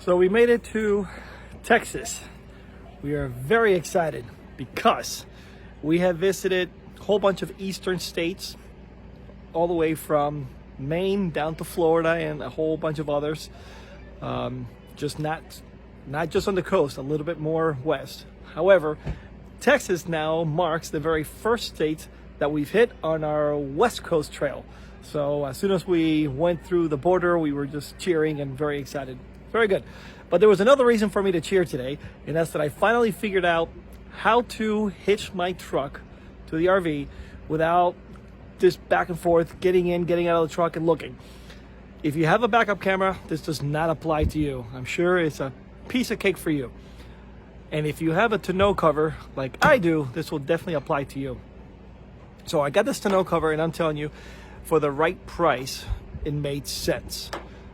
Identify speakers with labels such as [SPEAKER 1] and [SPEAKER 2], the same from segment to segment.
[SPEAKER 1] So we made it to Texas. We are very excited because we have visited a whole bunch of eastern states, all the way from Maine down to Florida and a whole bunch of others. Just not just on the coast, a little bit more west. However, Texas now marks the very first state that we've hit on our West Coast trail. So as soon as we went through the border, we were just cheering and very excited. Very good. But there was another reason for me to cheer today, and that's that I finally figured out how to hitch my truck to the RV without this back and forth, getting in, getting out of the truck and looking. If you have a backup camera, this does not apply to you. I'm sure it's a piece of cake for you. And if you have a tonneau cover like I do, this will definitely apply to you. So I got this tonneau cover, and I'm telling you, for the right price, it made sense.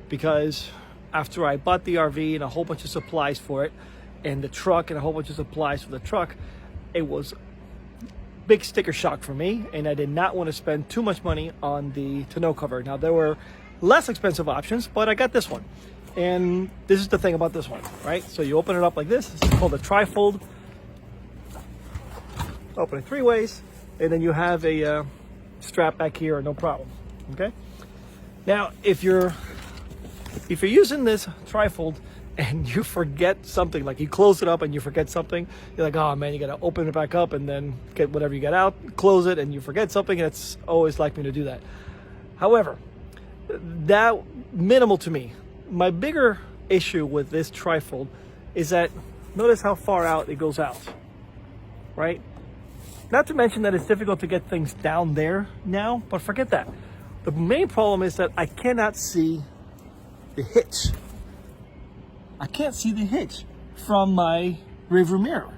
[SPEAKER 1] Because after I bought the RV and a whole bunch of supplies for it, and the truck and a whole bunch of supplies for the truck, it was big sticker shock for me, and I did not want to spend too much money on the tonneau cover. Now, there were less expensive options, but I got this one. And this is the thing about this one, right? So you open it up like this. This is called a trifold. Open it 3 ways, and then you have a strap back here, no problem. Okay. Now, if you're using this trifold and you forget something, like you close it up and you forget something, you're like, oh man, you got to open it back up and then get whatever you got out, close it, and you forget something. And it's always like me to do that. However, that minimal to me. My bigger issue with this trifold is that notice how far out it goes out, right? Not to mention that it's difficult to get things down there now, but forget that. The main problem is that I cannot see the hitch. I can't see the hitch from my rearview mirror.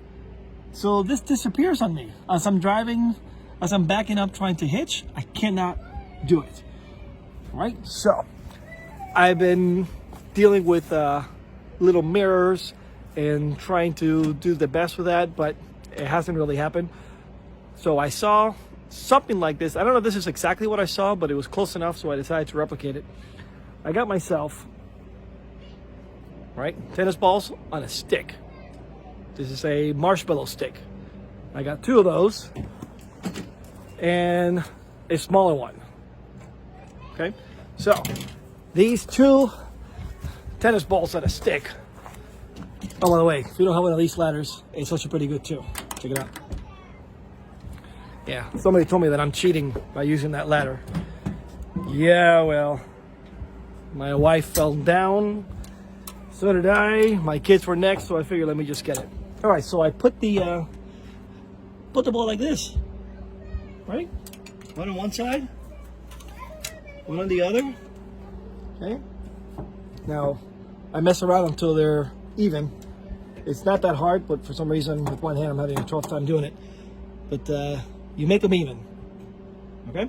[SPEAKER 1] So this disappears on me. As I'm driving, as I'm backing up trying to hitch, I cannot do it, right? So I've been dealing with little mirrors and trying to do the best with that, but it hasn't really happened. So I saw something like this. I don't know if this is exactly what I saw, but it was close enough, so I decided to replicate it. I got myself, right, tennis balls on a stick. This is a marshmallow stick. I got 2 of those and a smaller one. Okay, so these 2 tennis balls on a stick. Oh, by the way, if you don't have one of these ladders, it's actually pretty good too. Check it out. Yeah, somebody told me that I'm cheating by using that ladder. Yeah, well, my wife fell down, so did I. My kids were next, so I figured let me just get it. All right, so I put the ball like this, right? One on one side, one on the other. Okay. Now, I mess around until they're even. It's not that hard, but for some reason with one hand I'm having a tough time doing it. But you make them even. Okay?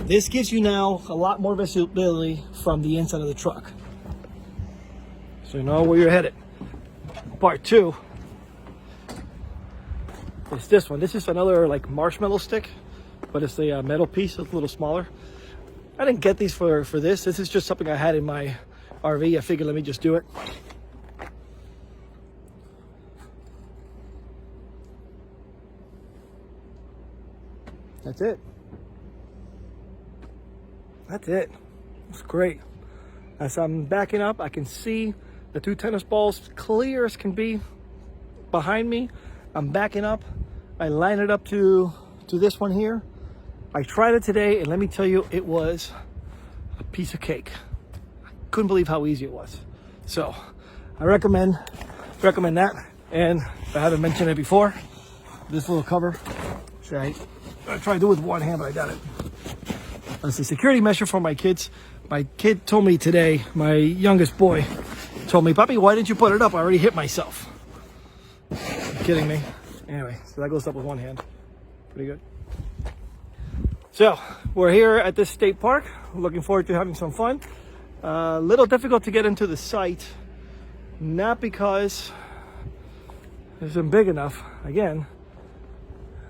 [SPEAKER 1] This gives you now a lot more visibility from the inside of the truck. So you know where you're headed. Part 2 is this one. This is another like marshmallow stick, but it's a metal piece. It's a little smaller. I didn't get these for this. This is just something I had in my RV. I figured let me just do it. That's it. That's it. It's great. As I'm backing up, I can see the 2 tennis balls clear as can be behind me. I'm backing up. I line it up to this one here. I tried it today, and let me tell you, it was a piece of cake. I couldn't believe how easy it was. So I recommend that. And if I haven't mentioned it before, this little cover. I tried to do it with one hand, but I got it. That's a security measure for my kids. My kid told me today, my youngest boy told me, Papi, why didn't you put it up? I already hit myself. You're kidding me. Anyway, so that goes up with one hand. Pretty good. So we're here at this state park. Looking forward to having some fun. A little difficult to get into the site, not because it isn't big enough. Again,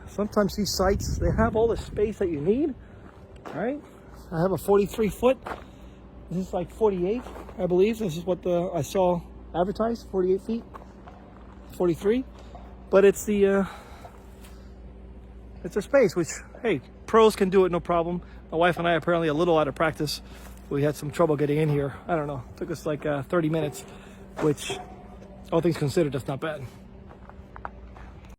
[SPEAKER 1] sometimes these sites, they have all the space that you need, right? I have a 43 foot. This is like 48, I believe. This is what I saw advertised, 48 feet, 43. But it's the it's a space which, hey, pros can do it no problem. My wife and I are apparently a little out of practice. We had some trouble getting in here. I don't know, it took us like 30 minutes, which all things considered, that's not bad.